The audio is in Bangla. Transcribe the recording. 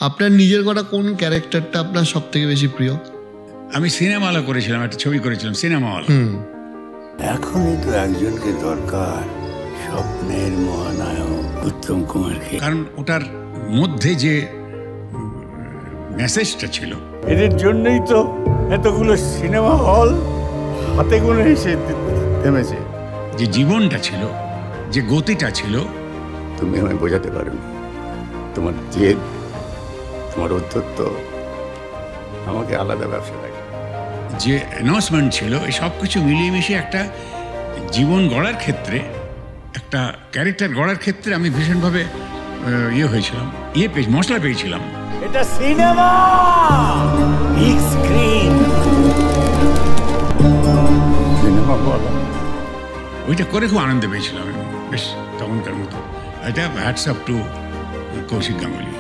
আপনার নিজের করা কোন ক্যারেক্টারটা আপনার সব থেকে বেশি প্রিয়? আমি সিনেমাওয়ালা করেছিলাম, একটা ছবি করেছিলাম সিনেমাওয়ালা। এখনই তো একজনকে দরকার, স্বপ্নের মহানায়ক উত্তম কুমারকে। কারণ ওটার মধ্যে যে মেসেজটা ছিল, এদের জন্যই তো এতগুলো সিনেমা হল হাতে গুনে এসে থেমেছে। যে জীবনটা ছিল, যে গতিটা ছিল, তুমি আমায় বোঝাতে পারো। তোমার জেদ, তোমার অধ্যত্ব আমাকে আলাদা ব্যবসা লাগে। যে অ্যানাউন্সমেন্ট ছিল, এই সব কিছু মিলিয়ে মিশিয়ে একটা জীবন গড়ার ক্ষেত্রে, একটা ক্যারেক্টার গড়ার ক্ষেত্রে আমি ভীষণভাবে হয়েছিলাম, মশলা পেয়েছিলাম। এটা সিনেমা, বিগ স্ক্রিন সিনেমা বলা, ওইটা করে খুব আনন্দ পেয়েছিলাম আমি, বেশ তখনকার মতো। এটা hats up to Kaushik Ganguly.